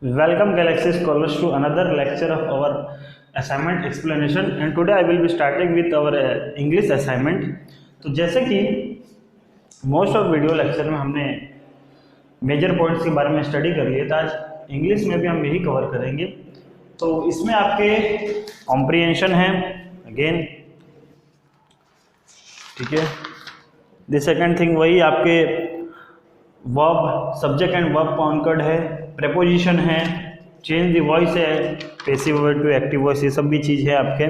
Welcome Galaxy Scholars to another lecture of our assignment explanation, and today I will be starting with our English assignment. तो जैसे कि most of video lecture में हमने major points के बारे में study कर लिया था, आज इंग्लिश में भी हम यही कवर करेंगे। तो इसमें आपके कॉम्प्रिहेंशन है अगेन, ठीक है। द सेकेंड थिंग वही आपके verb, subject and verb concord है, प्रेपोजिशन है, चेंज द वॉइस है, passive verb to active voice, ये सब भी चीज़ है आपके।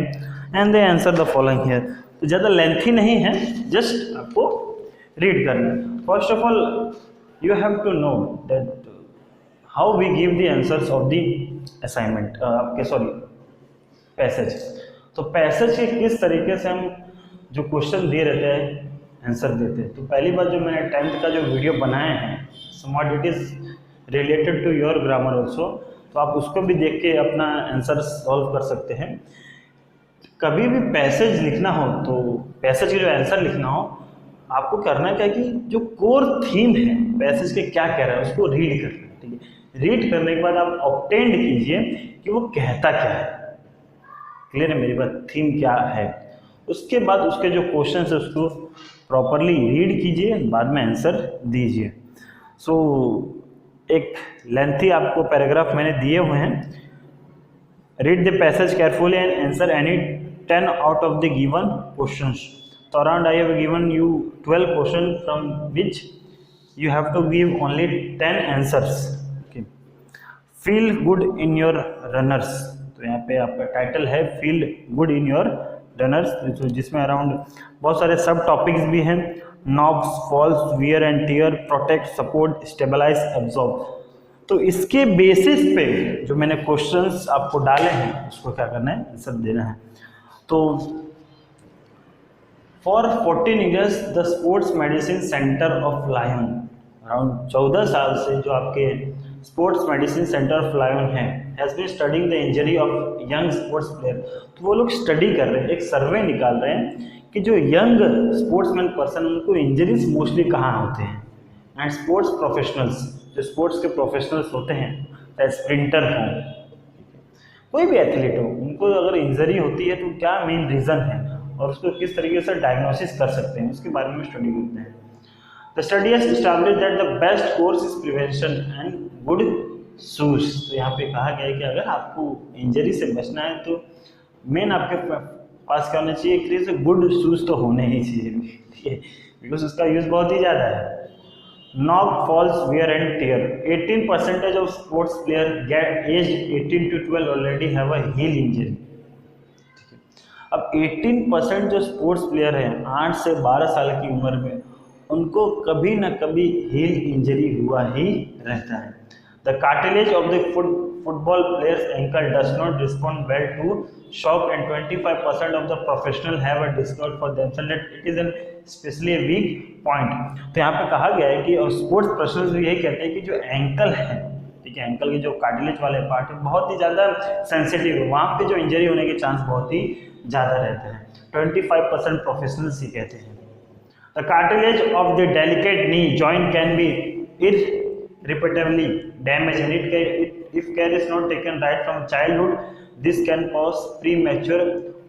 And the answer the following है। तो ज़्यादा लेंथी नहीं है, जस्ट आपको रीड करना है। First of all you have to know that how we give the answers of the assignment, आपके सॉरी पैसेज। तो पैसेज के किस तरीके से हम जो क्वेश्चन दिए रहते हैं आंसर देते हैं। तो पहली बार जो मैंने 10th का जो वीडियो बनाया है, somewhat it is related to your grammar also, तो आप उसको भी देख के अपना आंसर सॉल्व कर सकते हैं। कभी भी पैसेज लिखना हो तो पैसेज के जो आंसर लिखना हो, आपको करना क्या कि जो कोर थीम है पैसेज के क्या कह रहा है उसको रीड करना है, ठीक है। रीड करने के बाद आप ऑब्टेंड कीजिए कि वो कहता क्या है। क्लियर है मेरी बात, थीम क्या है। उसके बाद उसके जो क्वेश्चन है उसको प्रॉपरली रीड कीजिए, बाद में आंसर दीजिए। सो एक लेंथी आपको पैराग्राफ मैंने दिए हुए हैं। Read the passage carefully and answer any 10 out of the given questions. तो around I have given you 12 question from which you have to give only 10 answers. Feel good in your runners, तो यहाँ पे आपका title है feel good in your runners, जिसमें around बहुत सारे सब टॉपिक्स भी हैं। Knobs, falls, wear and tear, protect, support, stabilize, absorb. तो इसके बेसिस पे जो मैंने क्वेश्चंस आपको डाले हैं उसको क्या करना है, आंसर देना है। तो for 14 years the sports medicine centre of Lyon, around 14 साल से जो आपके sports medicine centre of Lyon है, has been studying the injury of young sports player. तो वो लोग स्टडी कर रहे हैं, एक सर्वे निकाल रहे हैं कि जो यंग स्पोर्ट्समैन पर्सन उनको इंजरीज मोस्टली कहाँ होते हैं। एंड स्पोर्ट्स प्रोफेशनल्स, जो स्पोर्ट्स के प्रोफेशनल्स होते हैं, चाहे स्प्रिंटर हों, कोई भी एथलीट हो, उनको अगर इंजरी होती है तो क्या मेन रीज़न है और उसको किस तरीके से डायग्नोसिस कर सकते हैं, उसके बारे में स्टडी करते हैं। The study has established that the best course is prevention and good shoes. तो यहाँ पे कहा गया है कि अगर आपको इंजरी से बचना है तो मेन आपके पास क्या होना चाहिए, कि गुड शूज तो होने ही चाहिए, ठीक है, बिकॉज उसका यूज़ बहुत ही ज़्यादा है। Knock, falls, wear and tear. 18% of sports player get age 18 to 12 already have a heel injury, ठीक है। अब 18% जो स्पोर्ट्स प्लेयर हैं 8 से 12 साल की उम्र में, उनको कभी ना कभी हील इंजरी हुआ ही रहता है। The cartilage of the football players ankle does not respond well to shock and 25% of the professional have a discovered for themselves that it is an especially a weak point। तो यहाँ पे कहा गया है कि और स्पोर्ट्स प्रोफेशनल्स भी यही कहते हैं कि जो एंकल है, ठीक है, एंकल के जो कार्टिलेज वाले पार्ट है बहुत ही ज़्यादा सेंसिटिव है, वहाँ पे जो इंजरी होने के चांस बहुत ही ज़्यादा रहते हैं। 25% प्रोफेशनल्स ही कहते हैं। The cartilage of the delicate knee joint can be irreparably damaged and if care is not taken right from childhood, this can cause premature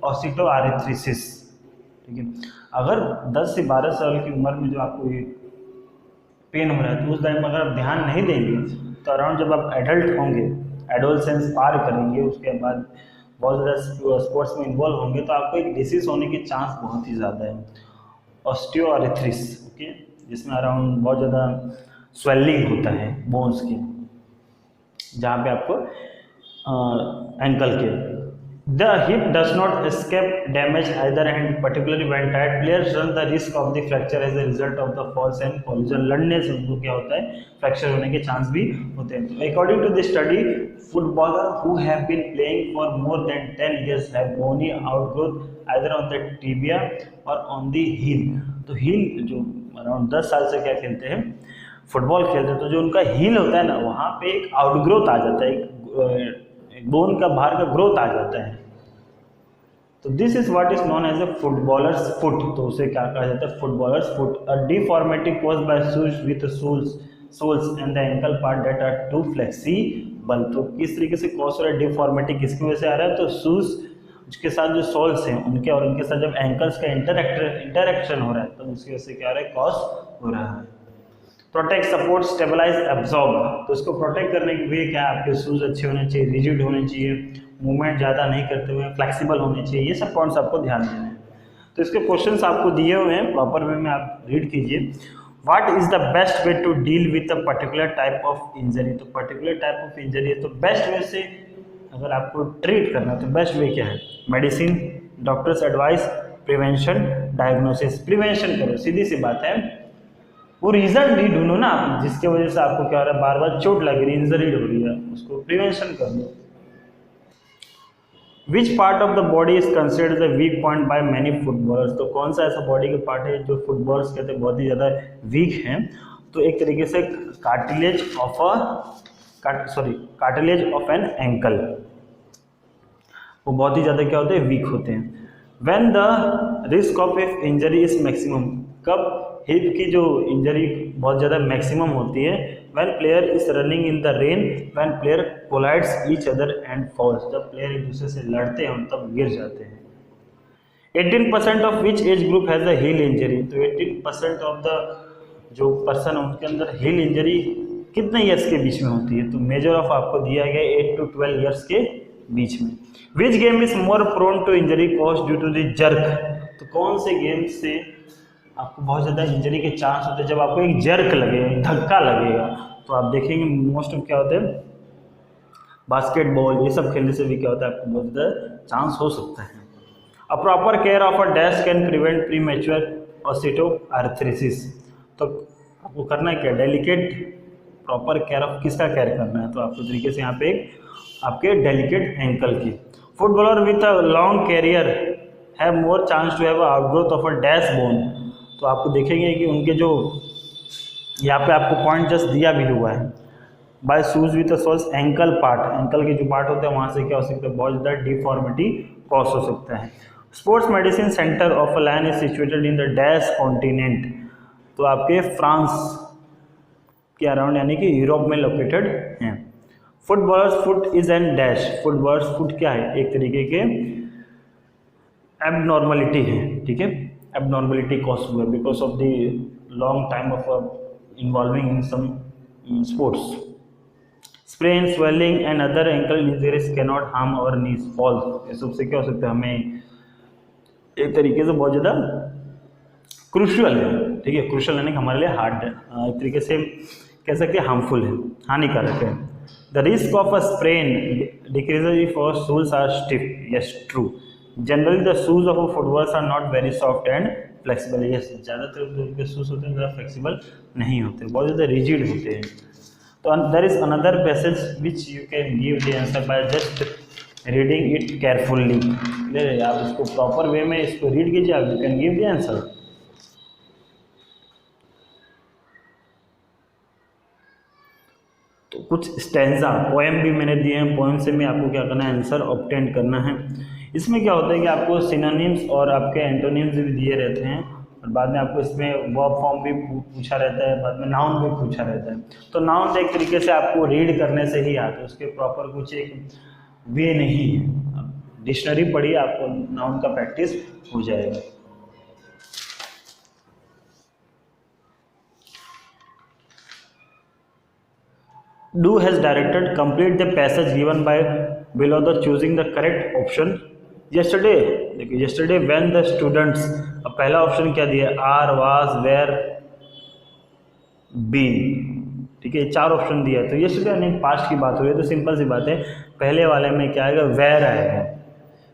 osteoarthritis, ठीक है। अगर 10 से 12 साल की उम्र में जो आपको ये पेन हो रहा है तो उस टाइम अगर आप ध्यान नहीं देंगे तो अराउंड जब आप एडल्ट होंगे, एडोलसेंस पार करेंगे, उसके बाद बहुत ज़्यादा स्पोर्ट्स में इन्वॉल्व होंगे तो आपको एक डिसीज होने के चांस बहुत ही ज़्यादा है, ऑस्टियोआर्थ्रिटिस, ओके, जिसमें अराउंड बहुत ज़्यादा स्वेलिंग होता है बोन्स की, जहाँ पे आपको एंकल के। The hip does not escape damage either and particularly when tight players run the risk of the fracture as the result of the falls and collision. लड़ने से उनको क्या होता है, फ्रैक्चर होने के चांस भी होते हैं। According to the study, footballer who have been playing for more than 10 years have bony outgrowth either on the tibia और ऑन द हील। तो हील जो अराउंड 10 साल से क्या खेलते हैं, फुटबॉल खेलते हैं, तो जो उनका हील होता है ना, वहाँ पे एक आउटग्रोथ आ जाता है, एक बोन का बाहर का ग्रोथ आ जाता है। तो this is what is known as a footballers foot. तो उसे क्या कहा जाता है, footballers foot. A deformity caused by shoes with soles and the ankle part that are too flexible बल। तो किस तरीके से कॉज हो रहा है, डिफॉर्मिटी किसकी वजह से आ रहा है, तो शूज उसके साथ जो सोल्स हैं उनके और उनके साथ जब एंकल्स का इंटरेक्शन हो रहा है तो उसकी वजह से क्या हो रहा है, कॉज हो रहा है। प्रोटेक्ट, सपोर्ट, स्टेबलाइज, एब्जॉर्ब, तो इसको प्रोटेक्ट करने के लिए क्या है, आपके शूज अच्छे होने चाहिए, रिजिड होने चाहिए, मूवमेंट ज़्यादा नहीं करते हुए फ्लेक्सिबल होने चाहिए, ये सब पॉइंट्स आपको ध्यान देने हैं। तो इसके क्वेश्चंस आपको दिए हुए हैं, प्रॉपर वे में आप रीड कीजिए। What is the best way to deal with a particular type of injury, तो पर्टिकुलर टाइप ऑफ इंजरी है तो बेस्ट वे से अगर आपको ट्रीट करना है तो बेस्ट वे क्या है, medicine, doctors advice, prevention, diagnosis. Prevention करो, सीधी सी बात है, वो रीजन नहीं ढूंढो ना आप जिसके वजह से आपको क्या हो रहा है, बार बार चोट लग रही है, इंजरी हो रही है, उसको प्रिवेंशन कर दो। Which part of the body is considered the weak point by many footballers, तो कौन सा ऐसा बॉडी का पार्ट है जो फुटबॉलर्स कहते हैं बहुत ही ज़्यादा वीक हैं, तो एक तरीके से कार्टिलेज ऑफ एन एंकल, वो बहुत ही ज़्यादा क्या होते हैं, वीक होते हैं। When the risk of a injury is maximum, कब हिप की जो इंजरी बहुत ज़्यादा मैक्सिमम होती है, when player is running in the rain, when player collides each other and falls, जब प्लेयर एक दूसरे से लड़ते हैं तब गिर जाते हैं। 18% of which age group has the heel injury, तो 18% ऑफ द जो पर्सन उनके अंदर हील इंजरी कितने ईयर्स के बीच में होती है, तो मेजर ऑफ आपको दिया गया 8 to 12 ईयर्स के बीच में। Which game is more prone to injury cause due to the jerk, तो कौन से गेम से आपको बहुत ज़्यादा इंजरी के चांस होते हैं, जब आपको एक जर्क लगेगा, धक्का लगेगा, तो आप देखेंगे मोस्ट ऑफ क्या होते हैं, बास्केटबॉल, ये सब खेलने से भी क्या होता है, आपको बहुत ज़्यादा चांस हो सकता है। A proper care of a dash can prevent premature osteoarthritis, तो आपको करना है क्या, डेलिकेट प्रॉपर केयर ऑफ किसका केयर करना है, तो आपको तरीके से यहाँ पे एक आपके डेलिकेट एंकल की। Footballer with a long career have more chance to have outgrowth of a dash bone, तो आपको देखेंगे कि उनके जो यहाँ पे आपको पॉइंट जस्ट दिया भी हुआ है, by shoes with soles ankle part, ankle के जो पार्ट होते हैं वहाँ से क्या हो सकता है, बहुत ज़्यादा डिफॉर्मिटी कॉज हो सकता है। Sports medicine centre of a Lyon is situated in the dash continent, तो आपके फ्रांस के अराउंड यानी कि यूरोप में लोकेटेड हैं। Footballers foot is an dash, footballers foot क्या है, एक तरीके के एबनॉर्मलिटी है, ठीक है, एबनॉर्मलिटी कॉज हुआ because of the long time of involving in some sports. Sprain, swelling and other ankle injuries can not harm our knees fall, ये सबसे क्या हो सकता है, हमें एक तरीके से बहुत ज़्यादा क्रूशियल है, ठीक है, क्रूशियल यानी कि हमारे लिए हार्ड है, एक तरीके से कह सकते हैं हार्मफुल है, हानिकारक है। The risk of a sprain decreases if our shoes are stiff, yes true, generally the shoes of footballers are not very soft and flexible, yes ज़्यादातर जो शूज होते हैं ज़्यादा फ्लेक्सिबल नहीं होते, बहुत ज़्यादा रिजिड होते हैं। तो there is another passage which you can give the answer by just reading it carefully, आप इसको प्रॉपर वे में इसको रीड कीजिए, आप you can give the answer. तो कुछ स्टैंजा पोएम भी मैंने दिए हैं, पोएम से में आपको क्या करना है, आंसर ऑब्टेन करना है। इसमें क्या होता है कि आपको सिनोनिम्स और आपके एंटोनिम्स भी दिए रहते हैं और बाद में आपको इसमें वर्ब फॉर्म भी पूछा रहता है, बाद में नाउन भी पूछा रहता है। तो नाउन एक तरीके से आपको रीड करने से ही आता है, उसके प्रॉपर कुछ एक वे नहीं है, डिक्शनरी पढ़िए आपको नाउन का प्रैक्टिस हो जाएगा। Do has directed complete the passage given by below the choosing the correct option yesterday, देखिए yesterday when the students, अब पहला ऑप्शन क्या दिया, आर, वाज, वेयर, बीन, ठीक है, चार ऑप्शन दिया है। तो yesterday यानी पास्ट की बात हो रही है, तो सिंपल सी बात है, पहले वाले में क्या आएगा, वेयर आएगा,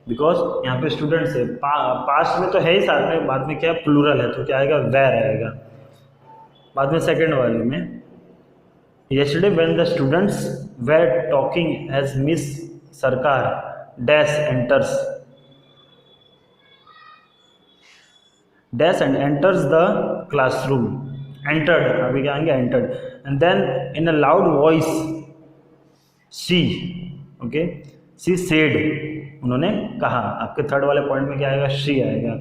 बिकॉज यहाँ पे स्टूडेंट्स है, पास्ट में तो है ही, साथ में बाद में क्या प्लूरल है, तो क्या आएगा, वेयर आएगा। बाद में सेकेंड वाले में yesterday when the students were talking as Miss Sarkar dash enters and enters the classroom, entered, अभी क्या आएंगे, entered, and then in a loud voice she, okay, she said, उन्होंने कहा, आपके थर्ड वाले पॉइंट में क्या आएगा, she आएगा।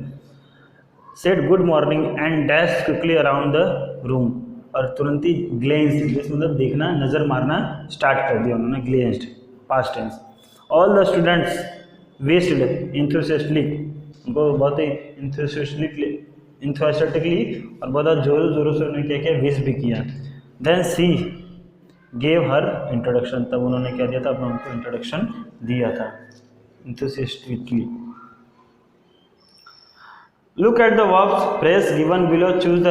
said good morning and dashed quickly around the room, और तुरंत ही ग्लेंस मतलब देखना, नज़र मारना स्टार्ट कर दिया उन्होंने, glanced past tense. All the students wished enthusiastically, उनको बहुत ही इंथुसियास्टिकली और बहुत जोरों जोरों से उन्होंने क्या किया, विश भी किया। Then she gave her introduction, तब उन्होंने क्या दिया था, अपना उनको इंट्रोडक्शन दिया था enthusiastically. Look at the verbs phrase given below, choose the